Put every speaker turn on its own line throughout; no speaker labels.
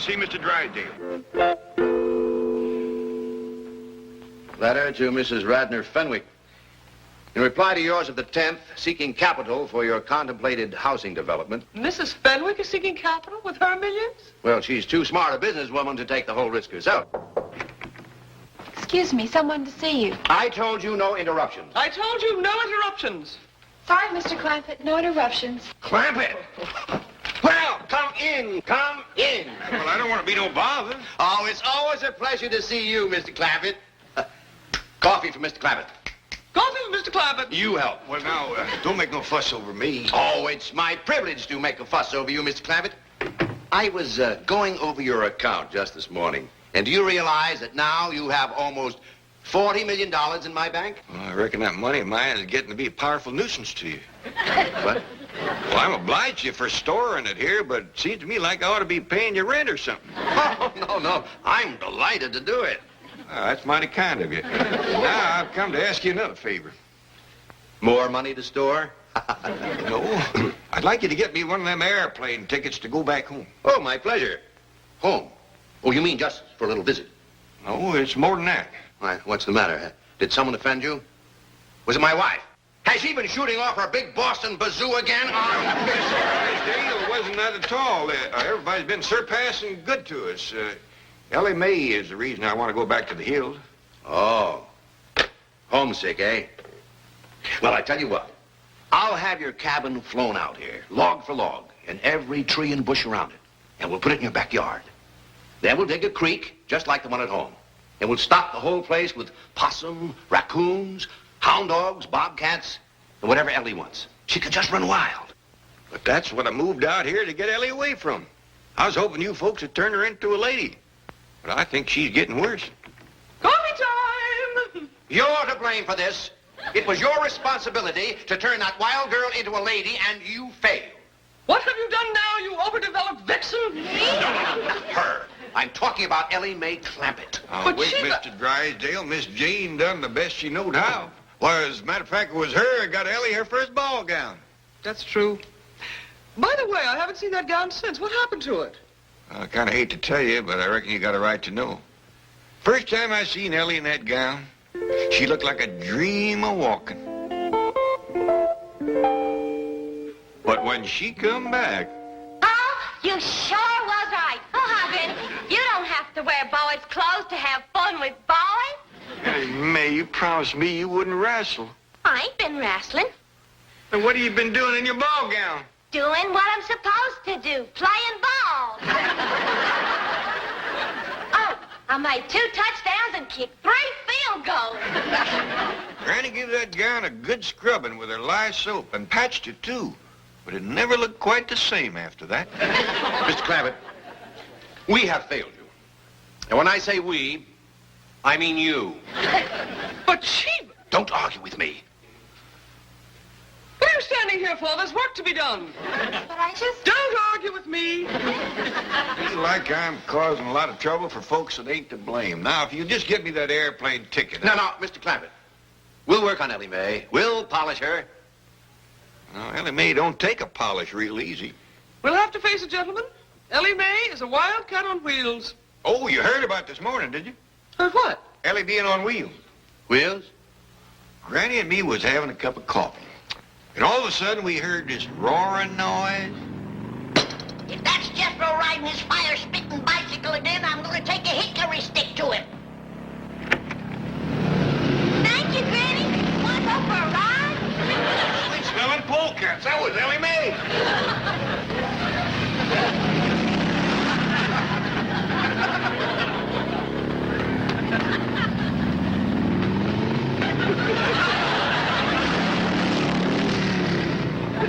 see Mr. Drysdale.
Letter to Mrs. Radner Fenwick. In reply to yours of the 10th, seeking capital for your contemplated housing development.
Mrs. Fenwick is seeking capital with her millions?
Well, she's too smart a businesswoman to take the whole risk herself.
Excuse me, someone to see you.
I told you no interruptions.
I told you no interruptions.
Sorry, Mr. Clampett, no interruptions.
Clampett! Well, come in, come in.
Well, I don't want to be no bother.
Oh, it's always a pleasure to see you, Mr. Clampett. Coffee for Mr. Clampett.
Coffee with Mr. Clampett.
You help.
Well, now, don't make no fuss over me.
Oh, it's my privilege to make a fuss over you, Mr. Clampett. I was going over your account just this morning. And do you realize that now you have almost $40 million in my bank?
Well, I reckon that money of mine is getting to be a powerful nuisance to you.
What?
Well, I'm obliged to you for storing it here, but it seems to me like I ought to be paying you rent or something.
Oh, no. I'm delighted to do it.
That's mighty kind of you. Now, I've come to ask you another favor.
More money to store?
No. I'd like you to get me one of them airplane tickets to go back home.
Oh, my pleasure. Home? Oh, you mean just for a little visit?
No, it's more than that.
Why, what's the matter? Did someone offend you? Was it my wife? Has she been shooting off her big Boston bazoo again?
It wasn't that at all. Everybody's been surpassing good to us. Elly May is the reason I want to go back to the hills.
Oh. Homesick, eh? Well, I tell you what. I'll have your cabin flown out here, log for log, and every tree and bush around it. And we'll put it in your backyard. Then we'll dig a creek, just like the one at home. And we'll stock the whole place with possum, raccoons, hound dogs, bobcats, and whatever Elly wants. She could just run wild.
But that's what I moved out here to get Elly away from. I was hoping you folks would turn her into a lady. But I think she's getting worse.
Coffee time!
You're to blame for this. It was your responsibility to turn that wild girl into a lady, and you failed.
What have you done now, you overdeveloped vixen?
No, not her. I'm talking about Elly May Clampett.
Oh,
But
wait,
she-
Mr. Drysdale. Miss Jean done the best she knowed how. Why, as a matter of fact, it was her that got Elly her first ball gown.
That's true. By the way, I haven't seen that gown since. What happened to it?
I kind of hate to tell you, but I reckon you got a right to know. First time I seen Elly in that gown, she looked like a dream of walking. But when she come back...
Oh, you sure was right. Oh, Hogan, you don't have to wear boys' clothes to have fun with boys.
Hey, May, you promised me you wouldn't wrestle.
I ain't been wrestling.
Then what have you been doing in your ball gown?
Doing what I'm supposed to do, playing ball. Oh, I made 2 touchdowns and kicked 3 field goals.
Granny gave that gown a good scrubbing with her lye soap and patched it, too. But it never looked quite the same after that.
Mr. Clampett, we have failed you. And when I say we, I mean you.
But she...
Don't argue with me.
What are you standing here for? There's work to be done.
But I just...
Don't argue with me.
It's like I'm causing a lot of trouble for folks that ain't to blame. Now, if you just get me that airplane ticket...
No, Mr. Clampett. We'll work on Elly May. We'll polish her.
No, Elly May don't take a polish real easy.
We'll have to face it, gentlemen. Elly May is a wildcat on wheels.
Oh, you heard about this morning, did you?
Heard what?
Elly being on wheels.
Wheels?
Granny and me was having a cup of coffee. And all of a sudden, we heard this roaring noise.
If that's Jethro riding his fire-spitting bicycle again, I'm going to take a hickory stick to him. Thank you, Granny. Want to go for a ride?
Sweet-smelling polecats. That was Elly May.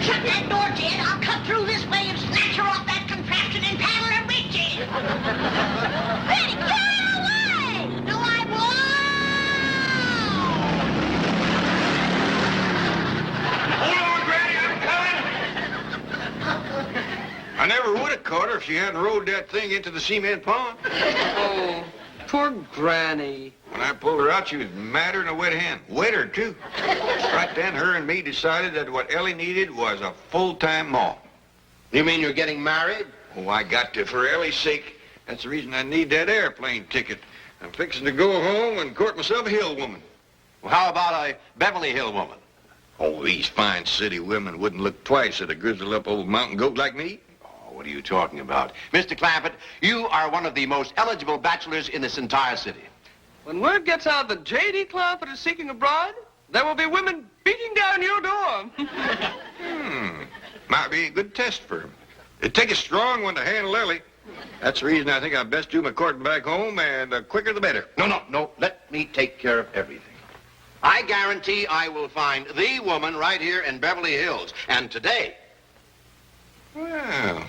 Shut that door, Jed. I'll cut through this way and snatch her off that contraption and paddle her reach in. Granny, carry her away! Do I blow?
Hold on, Granny, I'm coming. I never would have caught her if she hadn't rode that thing into the cement pond.
Oh, poor Granny.
When I pulled her out, she was madder than a wet hen. Wetter, too. Right then, her and me decided that what Elly needed was a full-time ma.
You mean you're getting married?
Oh, I got to, for Elly's sake, That's the reason I need that airplane ticket. I'm fixing to go home and court myself a hill woman.
Well, how about a Beverly Hill woman?
Oh, these fine city women wouldn't look twice at a grizzled up old mountain goat like me.
Oh, what are you talking about? Mr. Clampett, you are one of the most eligible bachelors in this entire city.
When word gets out that J.D. Clampett is seeking a bride, there will be women beating down your door.
Might be a good test for him. It'd take a strong one to handle Elly. That's the reason I think I'd best do my courting back home, and the quicker the better.
No. Let me take care of everything. I guarantee I will find the woman right here in Beverly Hills. And today...
Well,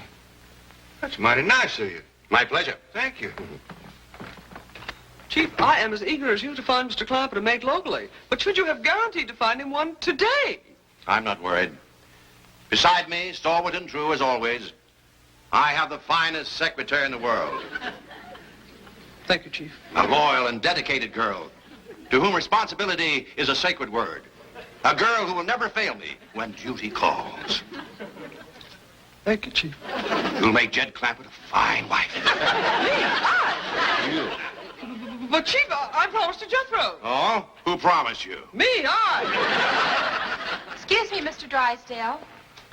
that's mighty nice of you.
My pleasure.
Thank you.
Chief, I am as eager as you to find Mr. Clampett a mate locally. But should you have guaranteed to find him one today?
I'm not worried. Beside me, stalwart and true as always, I have the finest secretary in the world.
Thank you, Chief.
A loyal and dedicated girl, to whom responsibility is a sacred word. A girl who will never fail me when duty calls.
Thank you, Chief.
You'll make Jed Clampett a fine wife. You.
But, Chief, I promised to Jethro.
Oh? Who promised you?
Me, I.
Excuse me, Mr. Drysdale.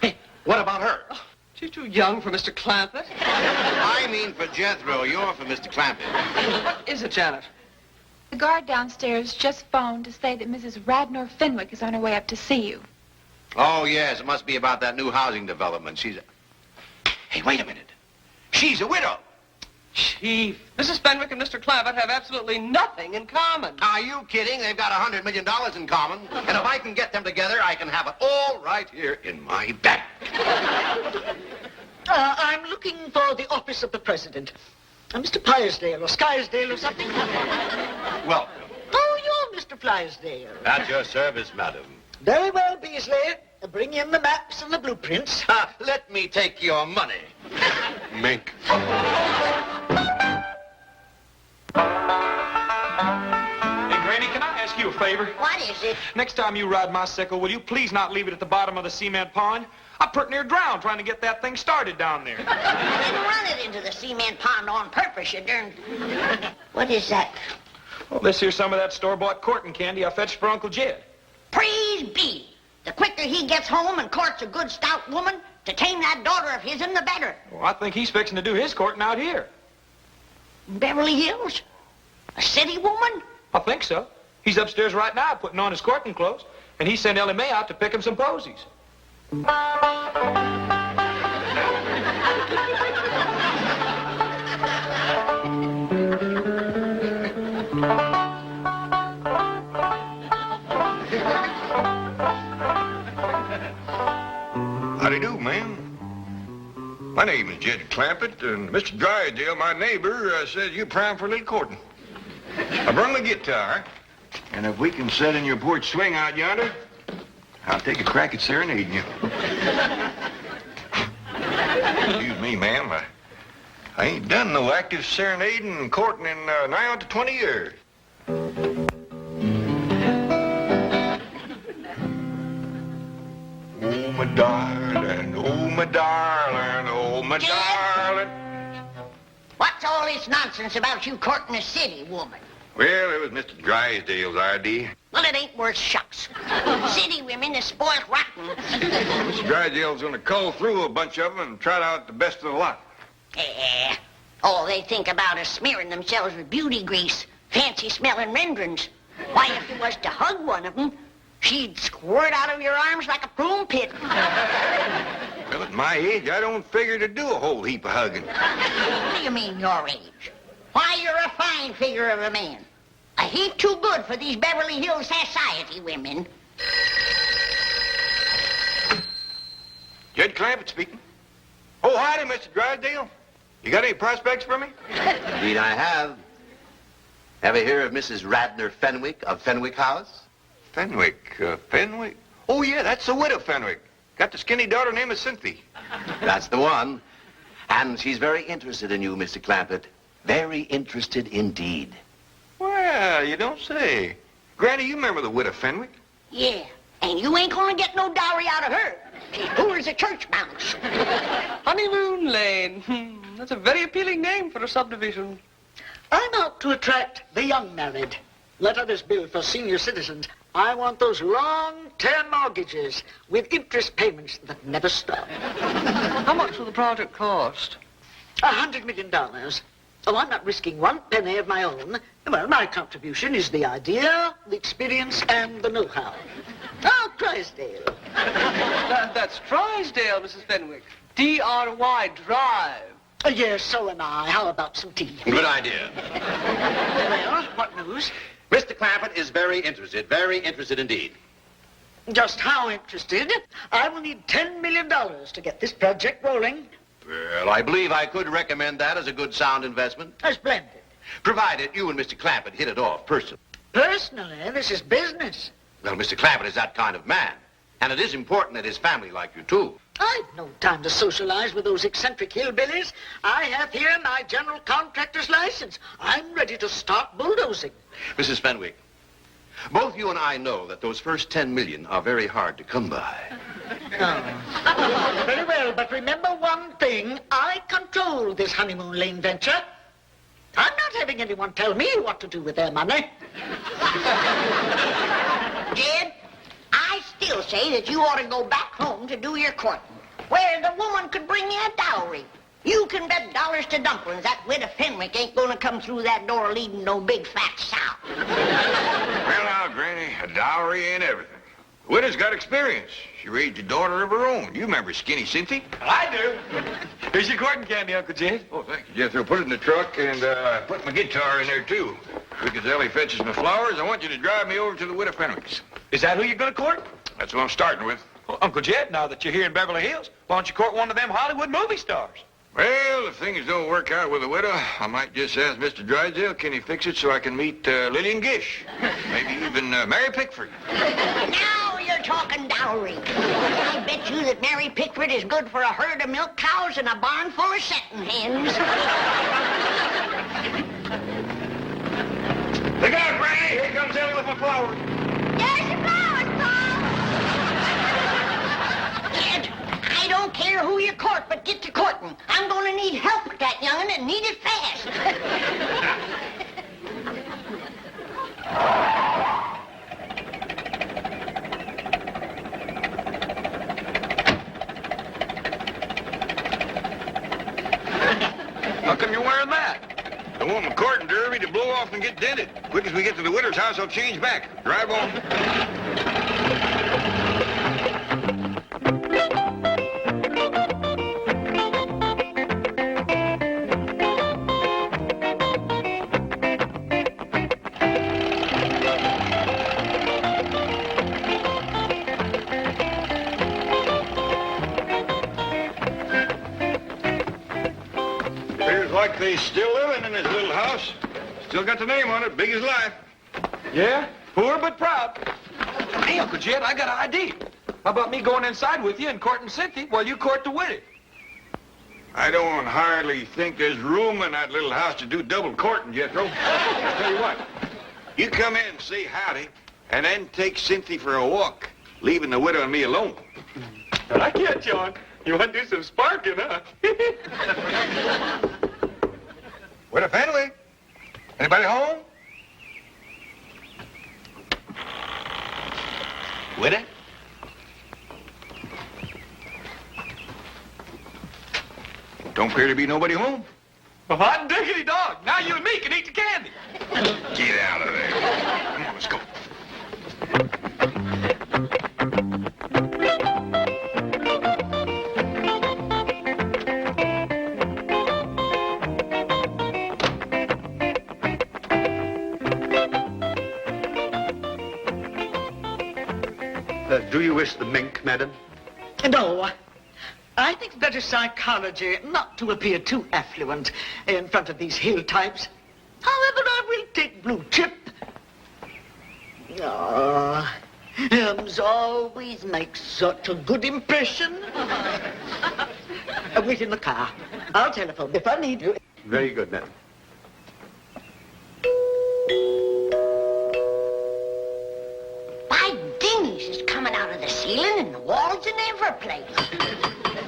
Hey, what about her?
She's too young for Mr. Clampett.
I mean for Jethro. You're for Mr. Clampett.
What is it, Janet?
The guard downstairs just phoned to say that Mrs. Radnor Fenwick is on her way up to see you.
Oh, yes. It must be about that new housing development. Hey, wait a minute. She's a widow.
Chief, Mrs. Fenwick and Mr. Clampett have absolutely nothing in common.
Are you kidding? They've got $100 million in common. And if I can get them together, I can have it all right here in my bag.
I'm looking for the office of the president. Mr. Pyersdale or Skyrsdale or something.
Welcome.
Oh, you're Mr. Flysdale.
At your service, madam.
Very well, Beasley. Bring in the maps and the blueprints.
Let me take your money. Mink.
Hey, Granny, can I ask you a favor?
What is it?
Next time you ride my sickle, will you please not leave it at the bottom of the cement pond? I pretty near drowned trying to get that thing started down there.
You didn't run it into the cement pond on purpose, you darn... What is that?
Well, this here's some of that store-bought courting candy I fetched for Uncle Jed.
Praise be. The quicker he gets home and courts a good stout woman to tame that daughter of his'n, the better.
Well, I think he's fixing to do his courting out here.
Beverly Hills? A city woman?
I think so. He's upstairs right now putting on his courting clothes, and he sent Elly May out to pick him some posies.
Howdy do, ma'am. My name is Jed Clampett, and Mr. Drysdale, my neighbor, says you're prime for a little courting. I brung the guitar, and if we can sit in your porch swing out yonder, I'll take a crack at serenading you. Excuse me, ma'am. I ain't done no active serenading and courting in nigh on to 20 years. Oh, my darling, oh, my darling, oh, my
Jed?
darling.
What's all this nonsense about you courting a city woman?
Well, it was Mr. Drysdale's idea.
Well, it ain't worth shucks. City women is spoiled rotten.
Mr. Drysdale's going to cull through a bunch of them and trot out the best of the lot.
All they think about is smearing themselves with beauty grease, fancy-smelling renderings. Why, if you was to hug one of them, she'd squirt out of your arms like a prune pit.
Well, at my age, I don't figure to do a whole heap of hugging.
What do you mean, your age? Why, you're a fine figure of a man. A heap too good for these Beverly Hills society women.
Jed Clampett speaking. Oh, howdy, Mr. Drysdale. You got any prospects for me?
Indeed I have. Ever hear of Mrs. Radnor Fenwick of Fenwick House?
Fenwick, Fenwick? Oh, yeah, that's the widow Fenwick. Got the skinny daughter named Cynthia.
That's the one. And she's very interested in you, Mr. Clampett. Very interested indeed.
Well, you don't say. Granny, you remember the widow Fenwick?
Yeah, and you ain't gonna get no dowry out of her. She's poor as a church mouse.
Honeymoon Lane. That's a very appealing name for a subdivision.
I'm out to attract the young married. Let others build for senior citizens. I want those long-term mortgages with interest payments that never stop.
How much will the project cost?
$100 million. Oh, I'm not risking one penny of my own. Well, my contribution is the idea, the experience, and the know-how. Oh, Drysdale.
That's Drysdale, Mrs. Fenwick. D-R-Y, Drive.
Yes, so am I. How about some tea?
Good idea.
Well, what news?
Mr. Clampett is very interested indeed.
Just how interested? I will need $10 million to get this project rolling.
Well, I believe I could recommend that as a good sound investment.
Splendid.
Provided you and Mr. Clampett hit it off personally.
Personally, this is business.
Well, Mr. Clampett is that kind of man. And it is important that his family like you, too.
I've no time to socialize with those eccentric hillbillies. I have here my general contractor's license. I'm ready to start bulldozing.
Mrs. Fenwick, both you and I know that those first $10 million are very hard to come by.
Oh. Very well, but remember one thing. I control this honeymoon lane venture. I'm not having anyone tell me what to do with their money.
Jed, I still say that you ought to go back home to do your courting, where the woman could bring you a dowry. You can bet dollars to dumplings that widow Fenwick ain't gonna come through that door leading no big fat sow.
Well, now, Granny, a dowry ain't everything. The widow's got experience. She raised a daughter of her own. You remember Skinny Cynthia?
I do. Here's your courting candy, Uncle Jed.
Oh, thank you, Jethro. Put it in the truck and put my guitar in there, too. Because Ellie fetches my flowers, I want you to drive me over to the widow Fenwick's.
Is that who you're going to court?
That's what I'm starting with.
Well, Uncle Jed, now that you're here in Beverly Hills, why don't you court one of them Hollywood movie stars?
Well, if things don't work out with the widow, I might just ask Mr. Drysdale, can he fix it so I can meet Lillian Gish? Maybe even Mary Pickford.
Now you're talking dowry. I bet you that Mary Pickford is good for a herd of milk cows and a barn full of setting hens.
Look out, Granny! Here comes Ellie with my flowers.
There's your flowers, Paul. Jed, I don't care who you court, but get to courting. I'm going to need help with that young'un and need it fast.
How come you're wearing that? I want my courting derby to blow off and get dented. Quick as we get to the widow's house, I'll change back. Drive on. Appears like they still living in this little house. Still got the name on it, big as life.
Yeah, poor but proud. Hey, Uncle Jed, I got an idea. How about me going inside with you and courting Cynthia while you court the widow?
I don't hardly think there's room in that little house to do double courting, Jethro. I'll tell you what. You come in and say howdy, and then take Cynthia for a walk, leaving the widow and me alone.
I get you on. You want to do some sparking, huh?
Widow Fenwick? Anybody home?
Widow?
Don't appear to be nobody home.
Well, hot diggity dog. Now you and me can eat the candy.
Get out of there. Come on, let's go.
Do you wish the mink, madam?
No, I think that is psychology not to appear too affluent in front of these hill types. However, I will take blue chip. Ah, hymns always make such a good impression. Wait in the car. I'll telephone if I need you.
Very good, madam.
By dingies, it's coming out of the ceiling and the walls and every place.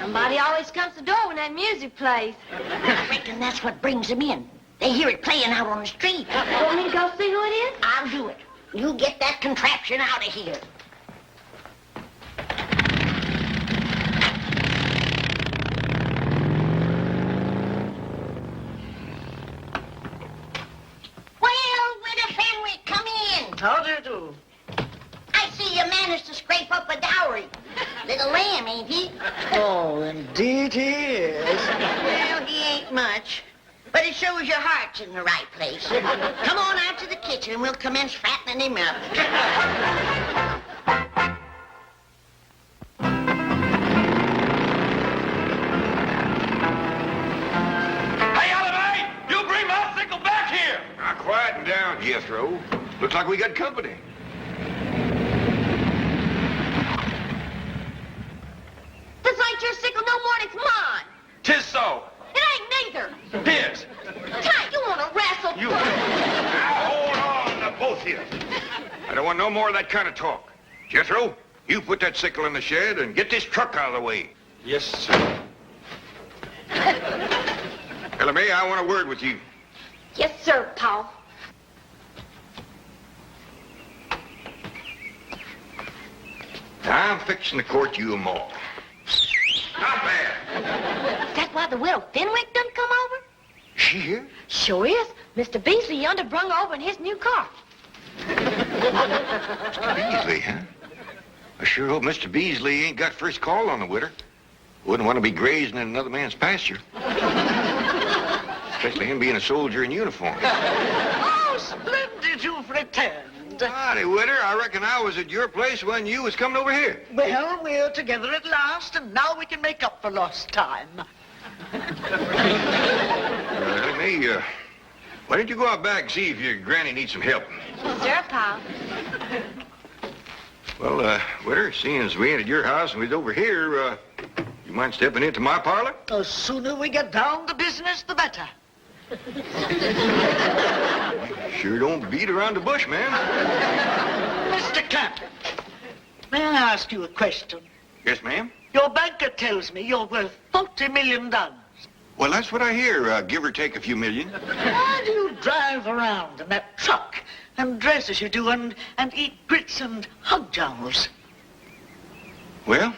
Somebody always comes to the door when that music plays.
I reckon that's what brings them in. They hear it playing out on the street.
Want me to go see who it is?
I'll do it. You get that contraption out of here. Well, Widow Fenwick, come in.
How do you do?
I see you managed to scrape up a dowry. Little lamb, ain't he?
Oh, indeed he is.
Well, he ain't much. But it shows your heart's in the right place. Come on out to the kitchen. We'll commence fattening him up.
Hey, Elly May! You bring my sickle back here!
Now, quieten down, Jethro. Looks like we got company.
This ain't your sickle no more than it's mine.
'Tis so.
It ain't neither.
His.
Ty, you want to wrestle?
You. Now, hold on, both of you. I don't want no more of that kind of talk. Jethro, you put that sickle in the shed and get this truck out of the way.
Yes, sir.
Elly May, I want a word with you.
Yes, sir, Paul.
Now, I'm fixing to court you them all. Not bad.
Is that why the widow Fenwick done come over?
Is she here?
Sure is. Mr. Beasley yonder brung her over in his new car.
Beasley, huh? I sure hope Mr. Beasley ain't got first call on the widow. Wouldn't want to be grazing in another man's pasture. Especially him being a soldier in uniform.
Oh, splendid you've returned.
Howdy, Witter. I reckon I was at your place when you was coming over here.
Well, we're together at last, and now we can make up for lost time.
Elly May, why don't you go out back and see if your granny needs some help?
Sir, Paul.
Well, Witter, seeing as we ain't at your house and we's over here, you mind stepping into my parlor?
The sooner we get down to business, the better.
Sure don't beat around the bush, man.
Mr. Clampett, may I ask you a question?
Yes, ma'am?
Your banker tells me you're worth $40 million.
Well, that's what I hear, give or take a few million.
Why do you drive around in that truck and dress as you do and eat grits and hog jowls?
Well,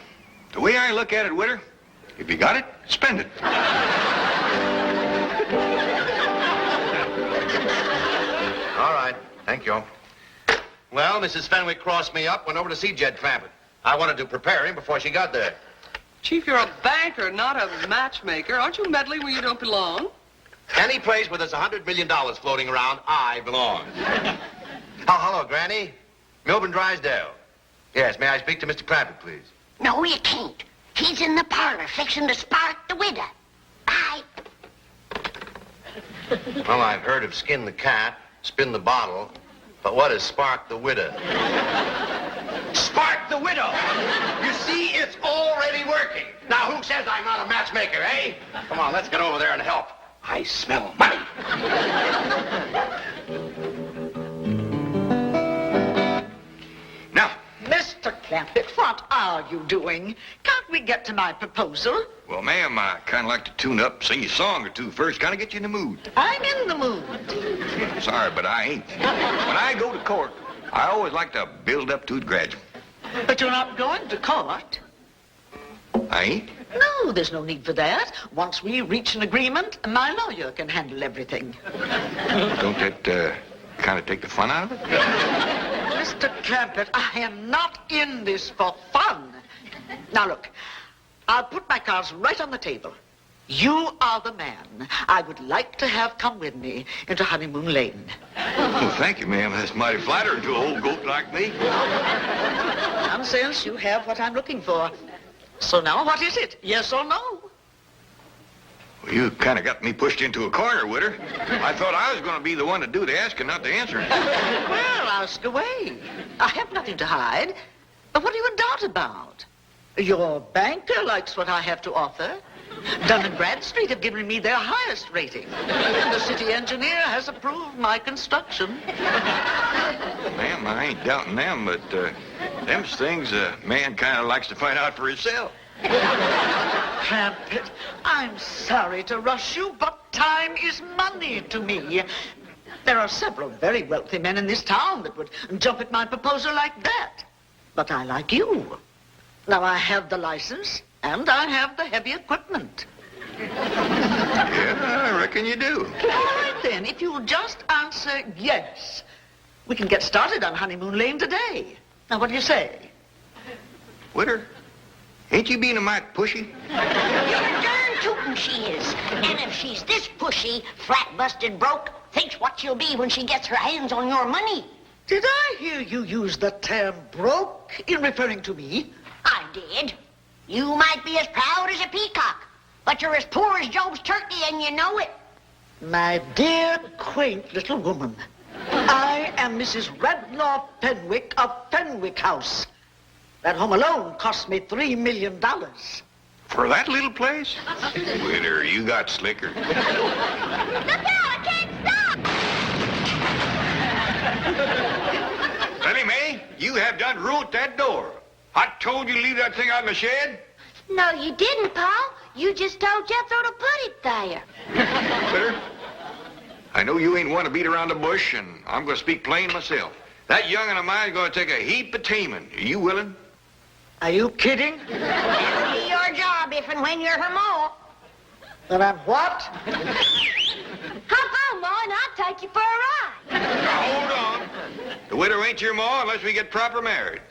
the way I look at it, Witter, if you got it, spend it.
All right. Thank you. Well, Mrs. Fenwick crossed me up, went over to see Jed Clampett. I wanted to prepare him before she got there.
Chief, you're a banker, not a matchmaker. Aren't you meddling where you don't belong?
Any place where there's $100 million floating around, I belong. Oh, hello, Granny. Milburn Drysdale. Yes, may I speak to Mr. Clampett, please?
No, you can't. He's in the parlor fixing to spark the widow. Bye.
Well, I've heard of skin the cat, spin the bottle, but what is spark the widow? Spark the widow! You see, it's already working. Now, who says I'm not a matchmaker, eh? Come on, let's get over there and help. I smell money.
Now,
Mr. Clampett, what are you doing? Can't we get to my proposal?
well, ma'am, I kind of like to tune up, sing you a song or two first, kind of get you in the mood.
I'm in the mood.
Sorry, but I ain't. When I go to court, I always like to build up to it gradual.
But you're not going to court.
I ain't?
No, there's no need for that. Once we reach an agreement, my lawyer can handle everything.
Don't that kind of take the fun out of it?
Mr. Clampett, I am not in this for fun. Now, look, I'll put my cards right on the table. You are the man I would like to have come with me into Honeymoon Lane.
Well, thank you, ma'am. That's mighty flattering to an old goat like me.
Nonsense, you have what I'm looking for. So now, what is it? Yes or no?
Well, you kind of got me pushed into a corner, Witter. I thought I was going to be the one to do the asking, not the answering.
Well, ask away. I have nothing to hide. But what are you in doubt about? Your banker likes what I have to offer. Dun & Bradstreet have given me their highest rating. And the city engineer has approved my construction.
Ma'am, I ain't doubting them, but them's things a man kind of likes to find out for himself.
Clampett, I'm sorry to rush you, but time is money to me. There are several very wealthy men in this town that would jump at my proposal like that. But I like you. Now, I have the license, and I have the heavy equipment.
Yeah, I reckon you do.
All right, then. If you'll just answer yes, we can get started on Honeymoon Lane today. Now, what do you say?
Witter, ain't you being a mite pushy?
You're darn tootin' she is. And if she's this pushy, flat busted broke, thinks what she'll be when she gets her hands on your money.
Did I hear you use the term broke in referring to me?
I did. You might be as proud as a peacock, but you're as poor as Job's turkey, and you know it.
My dear, quaint little woman, I am Mrs. Radnor Fenwick of Fenwick House. That home alone cost me $3 million.
For that little place? Witter, you got slicker.
Look out, I can't stop!
Elly May, you have done ruined that door. I told you to leave that thing out in the shed.
No, you didn't, Pa. You just told Jethro to put it there.
Witter, I know you ain't one to beat around the bush, and I'm going to speak plain myself. That young'un of mine's going to take a heap of taming. Are you willing?
Are you kidding?
That'll be your job if and when you're her ma.
Then I'm what?
Hop on, Ma, and I'll take you for a ride.
Now, hold on. The widow ain't your ma unless we get proper married.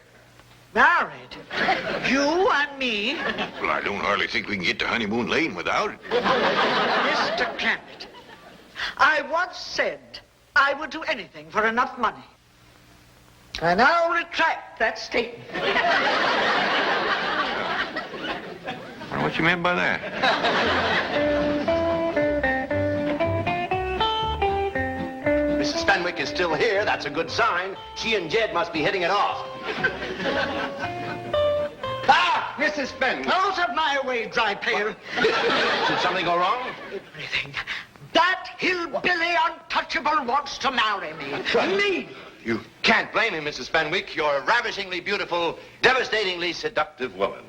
Married? You and me?
Well, I don't hardly think we can get to Honeymoon Lane without it.
Mr. Clampett, I once said I would do anything for enough money. I now retract that statement.
I wonder what you meant by that.
Mrs. Fenwick is still here. That's a good sign. She and Jed must be hitting it off. Ah, Mrs. Fenwick.
Out of my way, dry pail.
Did something go wrong?
Everything. That hillbilly untouchable wants to marry me. Me!
You can't blame him, Mrs. Fenwick. You're a ravishingly beautiful, devastatingly seductive woman.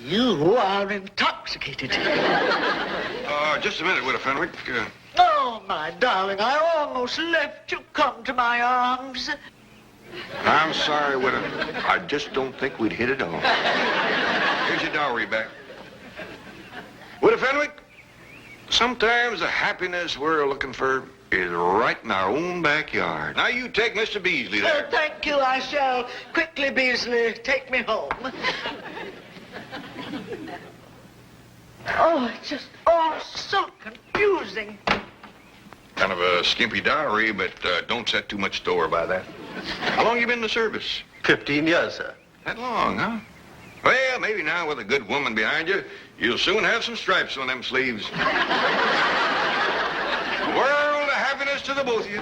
You are intoxicated.
Just a minute, Widow Fenwick.
Oh, my darling, I almost left you come to my arms.
I'm sorry, Widow. I just don't think we'd hit it off. Here's your dowry back. Widow Fenwick, sometimes the happiness we're looking for is right in our own backyard. Now you take Mr. Beasley there.
Oh, thank you, I shall. Quickly, Beasley, take me home. Oh, it's just all so confusing.
Kind of a skimpy dowry, but don't set too much store by that. How long you been in the service?
15 years, sir.
That long, huh? Well, maybe now with a good woman behind you, you'll soon have some stripes on them sleeves. World of happiness to the both of you.